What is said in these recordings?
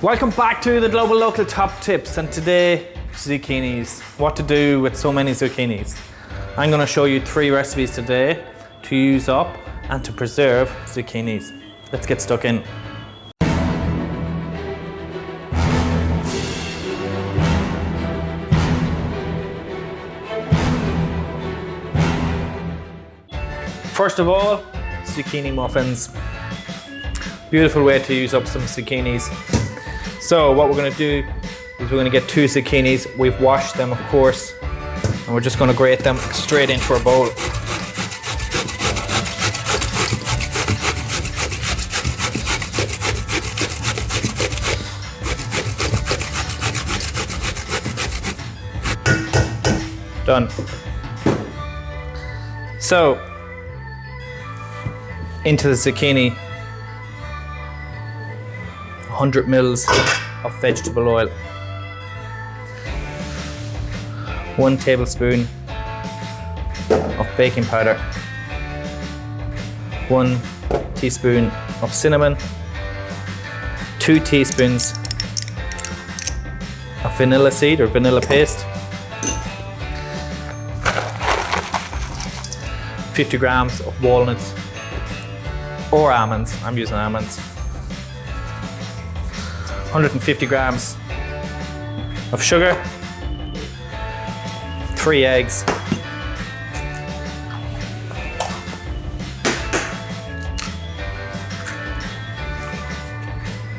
Welcome back to the Global Local Top Tips, and today, zucchinis. What to do with so many zucchinis. I'm going to show you 3 recipes today to use up and to preserve zucchinis. Let's get stuck in. First of all, zucchini muffins. Beautiful way to use up some zucchinis. So what we're going to do is we're going to get 2 zucchinis. We've washed them, of course, and we're just going to grate them straight into our bowl. Done. So, into the zucchini, 100 mils of vegetable oil, 1 tablespoon of baking powder, 1 teaspoon of cinnamon, 2 teaspoons of vanilla seed or vanilla paste, 50 grams of walnuts or almonds. I'm using almonds. 150 grams of sugar, 3 eggs,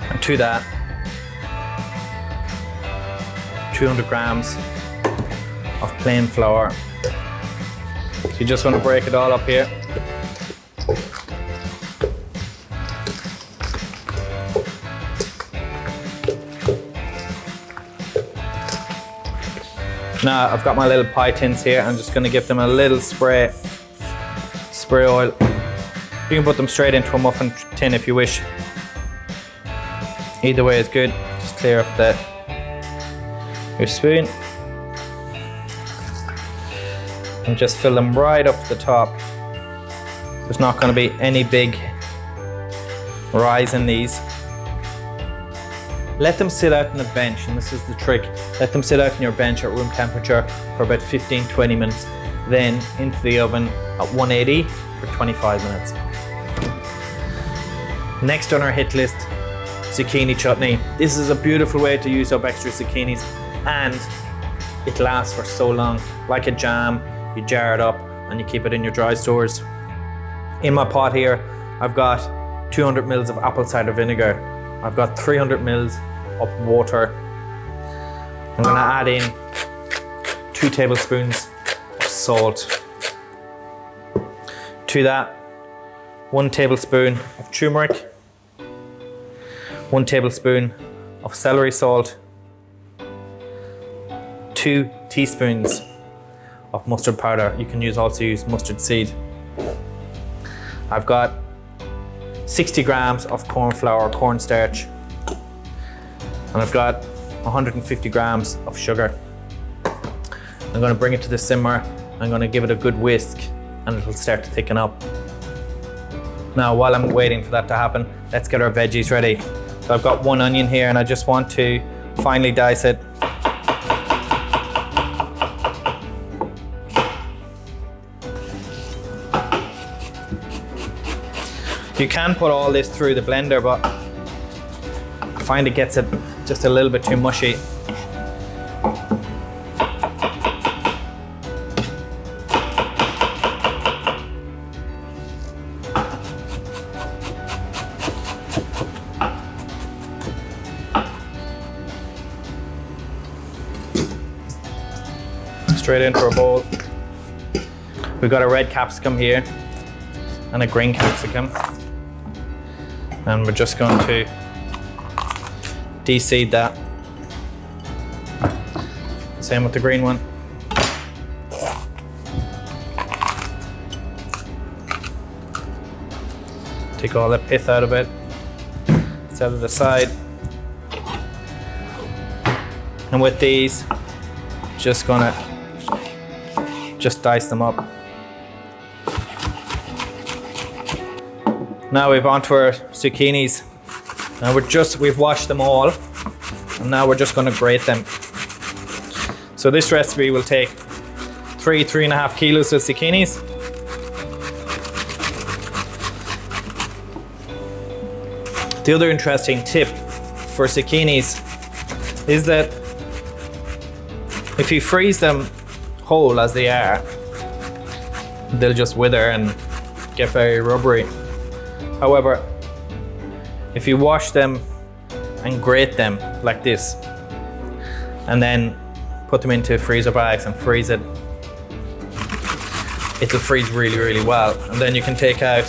and to that 200 grams of plain flour. So you just want to break it all up here. Now I've got my little pie tins here. I'm just going to give them a little spray oil. You can put them straight into a muffin tin if you wish. Either way is good. Just clear up your spoon and just fill them right up to the top. There's not going to be any big rise in these. Let them sit out on the bench, and this is the trick. Let them sit out on your bench at room temperature for about 15-20 minutes, then into the oven at 180 for 25 minutes. Next on our hit list, zucchini chutney. This is a beautiful way to use up extra zucchinis, and it lasts for so long. Like a jam, you jar it up and you keep it in your dry stores. In my pot here, I've got 200 mils of apple cider vinegar. I've got 300 mils of water. I'm going to add in 2 tablespoons of salt. To that, 1 tablespoon of turmeric, 1 tablespoon of celery salt, 2 teaspoons of mustard powder. You can also use mustard seed. I've got 60 grams of corn flour, cornstarch, and I've got 150 grams of sugar. I'm going to bring it to the simmer. I'm going to give it a good whisk and it'll start to thicken up. Now, while I'm waiting for that to happen, let's get our veggies ready. So I've got 1 onion here and I just want to finely dice it. You can put all this through the blender, but I find it gets it just a little bit too mushy. Straight into our bowl. We've got a red capsicum here and a green capsicum. And we're just going to de-seed that. Same with the green one. Take all the pith out of it. Set it aside. And with these, just gonna dice them up. Now we've onto our zucchinis. Now we've washed them all. And now we're just going to grate them. So this recipe will take 3.5 kilos of zucchinis. The other interesting tip for zucchinis is that if you freeze them whole as they are, they'll just wither and get very rubbery. However, if you wash them and grate them like this, and then put them into freezer bags and freeze it, it'll freeze really, really well. And then you can take out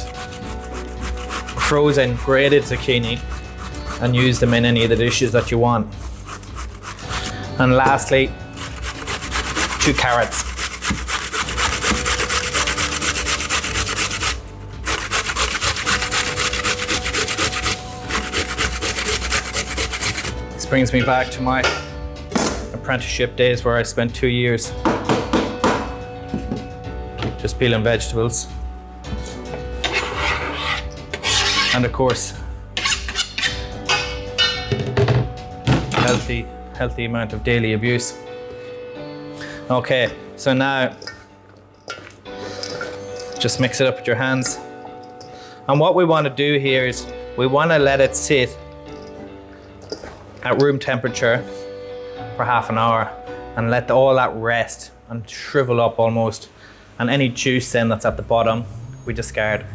frozen grated zucchini and use them in any of the dishes that you want. And lastly, 2 carrots. This brings me back to my apprenticeship days where I spent 2 years just peeling vegetables. And of course, healthy amount of daily abuse. Okay, so now just mix it up with your hands. And what we want to do here is we want to let it sit at room temperature for half an hour and let all that rest and shrivel up almost. And any juice then that's at the bottom, we discard.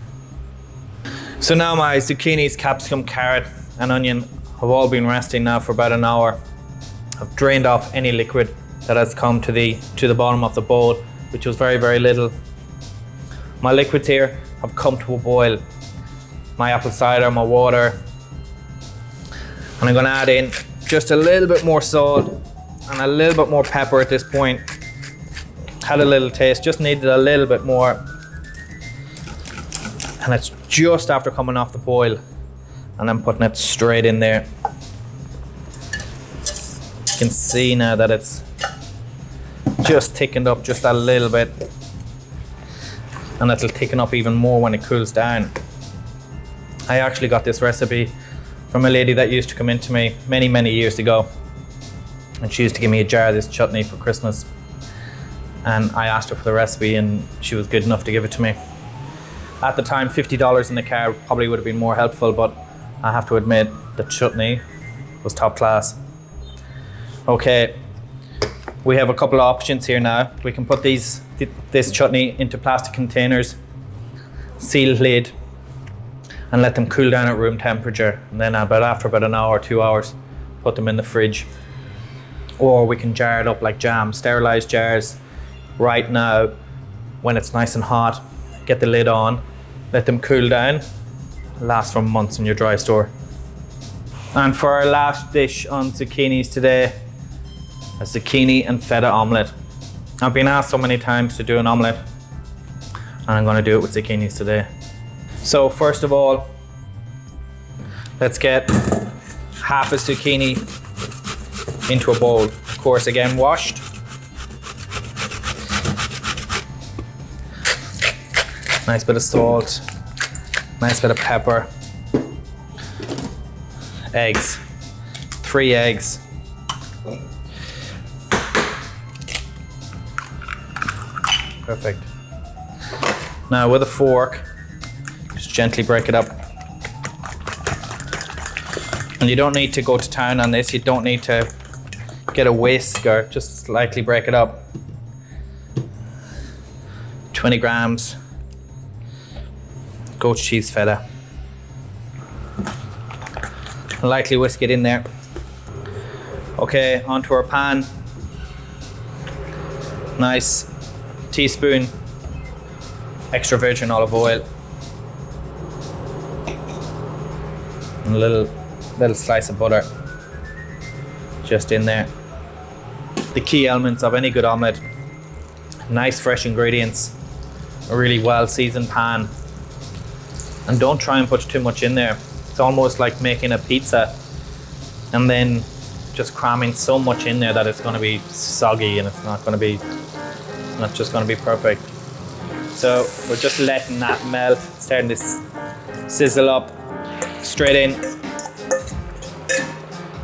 So now my zucchinis, capsicum, carrot and onion have all been resting now for about an hour. I've drained off any liquid that has come to the bottom of the bowl, which was very, very little. My liquids here have come to a boil. My apple cider, my water. And I'm gonna add in just a little bit more salt and a little bit more pepper at this point. Had a little taste, just needed a little bit more. And it's just after coming off the boil, and I'm putting it straight in there. You can see now that it's just thickened up just a little bit, and it'll thicken up even more when it cools down. I actually got this recipe from a lady that used to come into me many years ago, and she used to give me a jar of this chutney for Christmas, and I asked her for the recipe and she was good enough to give it to me. At the time, $50 in the car probably would have been more helpful, but I have to admit the chutney was top class. Okay, we have a couple of options here now. We can put this chutney into plastic containers, seal lid, and let them cool down at room temperature. And then after about an hour or 2 hours, put them in the fridge. Or we can jar it up like jam, sterilized jars right now when it's nice and hot. Get the lid on, let them cool down, last for months in your dry store. And for our last dish on zucchinis today, a zucchini and feta omelette. I've been asked so many times to do an omelette, and I'm going to do it with zucchinis today. So first of all, let's get half a zucchini into a bowl. Of course, again, washed. Nice bit of salt, nice bit of pepper. Eggs, 3 eggs. Perfect. Now with a fork, just gently break it up. And you don't need to go to town on this, you don't need to get a whisk, or just slightly break it up. 20 grams goat cheese feta. Lightly whisk it in there. Okay, onto our pan. Nice teaspoon extra virgin olive oil. And a little slice of butter just in there. The key elements of any good omelette: nice fresh ingredients, a really well seasoned pan, and don't try and put too much in there. It's almost like making a pizza and then just cramming so much in there that it's going to be soggy and it's not just going to be perfect. So we're just letting that melt, starting to sizzle up. Straight in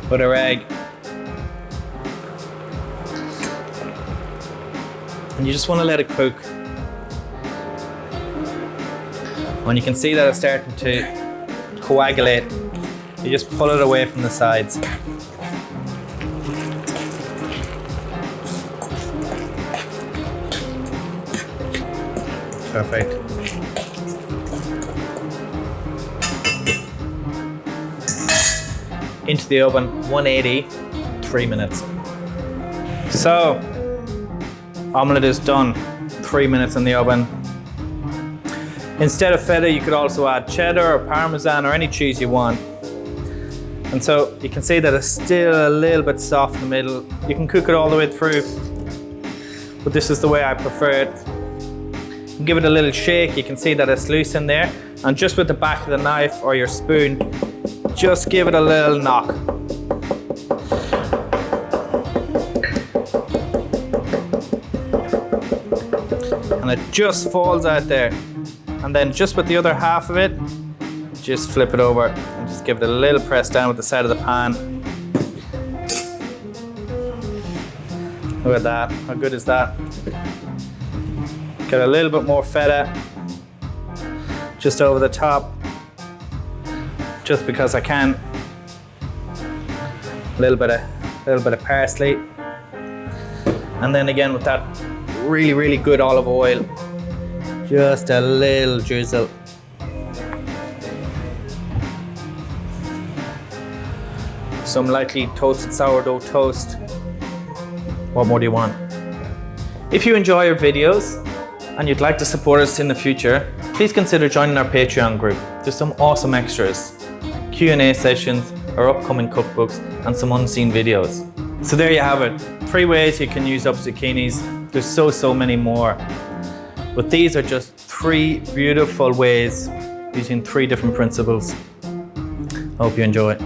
with our egg, And you just want to let it cook. When you can see that it's starting to coagulate, you just pull it away from the sides. Perfect. Into the oven, 180, 3 minutes. So, omelette is done, 3 minutes in the oven. Instead of feta, you could also add cheddar or parmesan or any cheese you want. And so you can see that it's still a little bit soft in the middle. You can cook it all the way through, but this is the way I prefer it. Give it a little shake, you can see that it's loose in there. And just with the back of the knife or your spoon, just give it a little knock. And it just falls out there. And then just with the other half of it, just flip it over and just give it a little press down with the side of the pan. Look at that, how good is that? Get a little bit more feta just over the top, just because I can. A little bit of parsley, and then again with that really good olive oil, just a little drizzle. Some lightly toasted sourdough toast. What more do you want? If you enjoy our videos and you'd like to support us in the future, please consider joining our Patreon group. There's some awesome extras, Q&A sessions, our upcoming cookbooks, and some unseen videos. So there you have it, 3 ways you can use up zucchinis. There's so many more. But these are just 3 beautiful ways using 3 different principles. I hope you enjoy it.